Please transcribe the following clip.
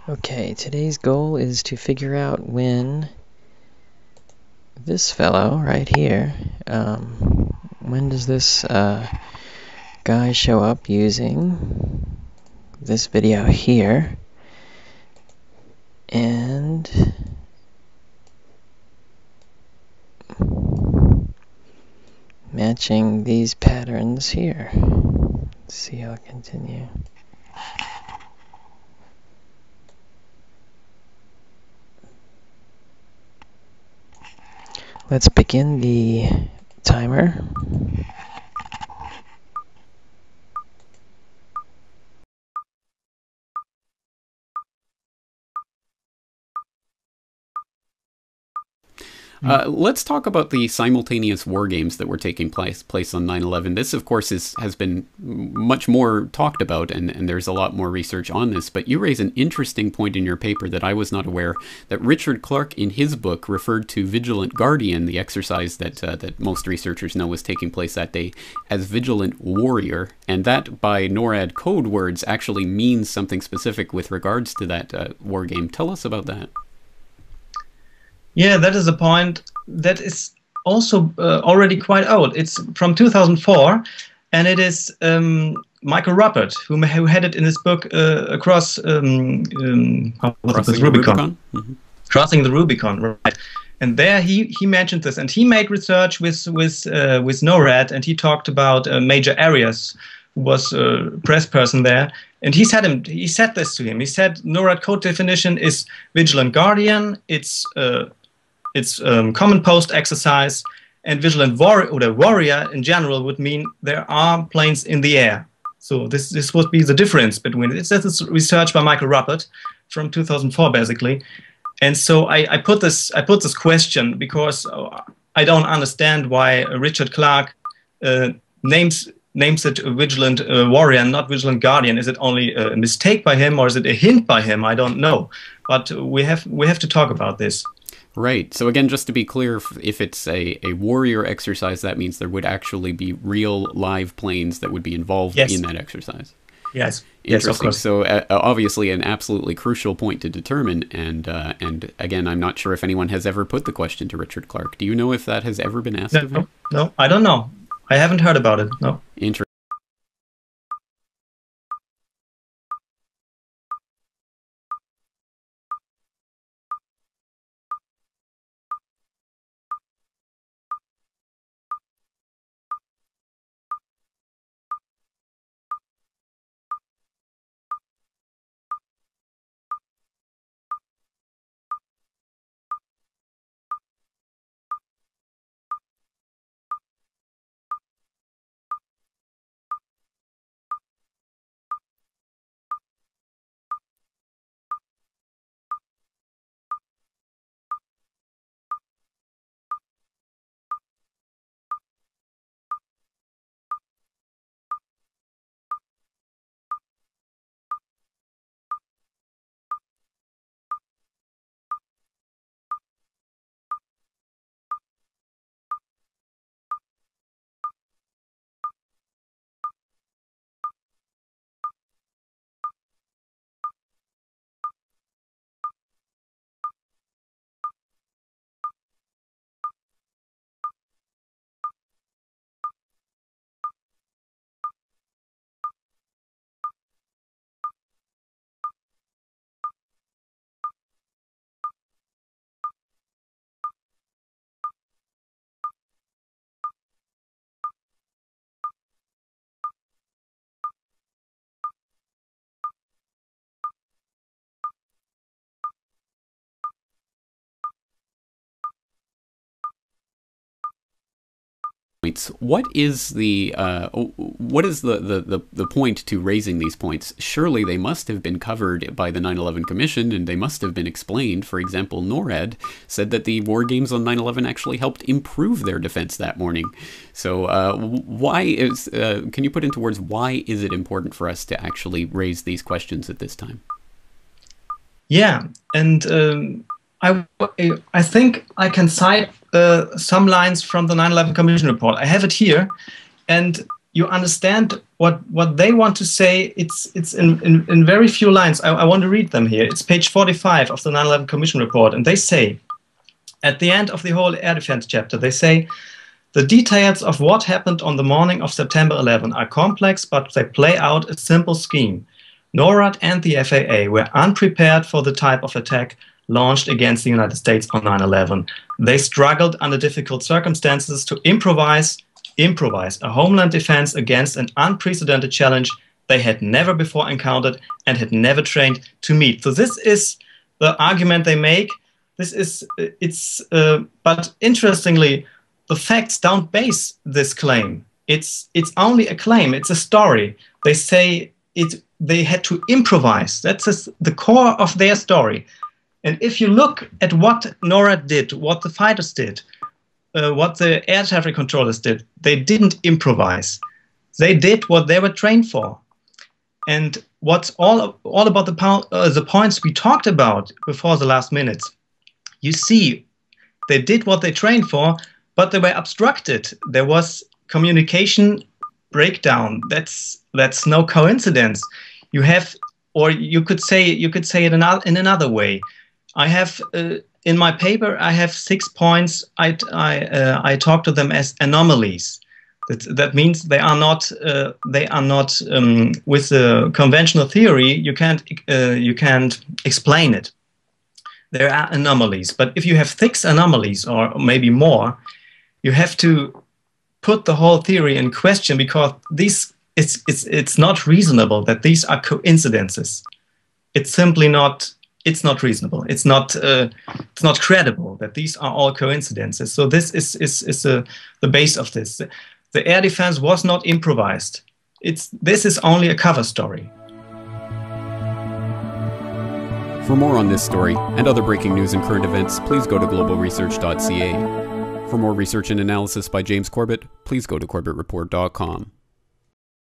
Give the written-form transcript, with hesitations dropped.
Okay, today's goal is to figure out when this fellow right here, when does this guy show up using this video here, and matching these patterns here. Let's see how I continue. Let's begin the timer. Let's talk about the simultaneous war games that were taking place on 9/11. This, of course, has been much more talked about, and there's a lot more research on this. But you raise an interesting point in your paper that I was not aware, that Richard Clarke, in his book, referred to Vigilant Guardian, the exercise that most researchers know was taking place that day, as Vigilant Warrior, and that, by NORAD code words, actually means something specific with regards to that war game. Tell us about that. Yeah, that is a point that is also already quite old. It's from 2004, and it is Michael Ruppert who had it in his book Across Crossing the Rubicon. Mm-hmm. Crossing the Rubicon, right? And there he mentioned this, and he made research with NORAD, and he talked about Major Arias, who was a press person there. And he said this to him. He said NORAD code definition is Vigilant Guardian. It's common post exercise, and Vigilant Warrior, or the Warrior in general, would mean there are planes in the air. So this would be the difference between it. This is research by Michael Ruppert from 2004, basically. And so I put this question because I don't understand why Richard Clarke names it a Vigilant Warrior and not Vigilant Guardian. Is it only a mistake by him, or is it a hint by him? I don't know. But we have to talk about this. Right. So again, just to be clear, if it's a warrior exercise, that means there would actually be real live planes that would be involved in that exercise. Yes. Interesting. Yes, of course. So obviously an absolutely crucial point to determine. And again, I'm not sure if anyone has ever put the question to Richard Clarke. Do you know if that has ever been asked of him? No, I don't know. I haven't heard about it. No. Interesting. What is the point to raising these points? Surely they must have been covered by the 9/11 Commission, and they must have been explained. For example, NORAD said that the war games on 9/11 actually helped improve their defense that morning. So can you put into words, why is it important for us to actually raise these questions at this time? Yeah, and I think I can cite some lines from the 9/11 Commission report. I have it here, and you understand what they want to say. It's in very few lines. I want to read them here. It's page 45 of the 9/11 Commission report, and they say, at the end of the whole air defense chapter, they say, the details of what happened on the morning of September 11 are complex, but they play out a simple scheme. NORAD and the FAA were unprepared for the type of attack launched against the United States on 9/11. They struggled under difficult circumstances to improvise a homeland defense against an unprecedented challenge they had never before encountered and had never trained to meet. So this is the argument they make. But interestingly, the facts don't base this claim. It's only a claim. It's a story. They say they had to improvise. That's the core of their story. And if you look at what NORAD did, what the fighters did, what the air traffic controllers did, they didn't improvise. They did what they were trained for. And what's all about the points we talked about before the last minutes, you see, they did what they trained for, but they were obstructed. There was communication breakdown. That's no coincidence. You have, or you could say it in another way. I have in my paper, I have 6 points. I talk to them as anomalies. That means they are not with the conventional theory. You can't explain it. There are anomalies, but if you have 6 anomalies or maybe more, you have to put the whole theory in question, because it's not reasonable that these are coincidences. It's simply not. It's not reasonable. It's not credible that these are all coincidences. So this is the base of this. The air defense was not improvised. This is only a cover story. For more on this story and other breaking news and current events, please go to globalresearch.ca. For more research and analysis by James Corbett, please go to corbettreport.com.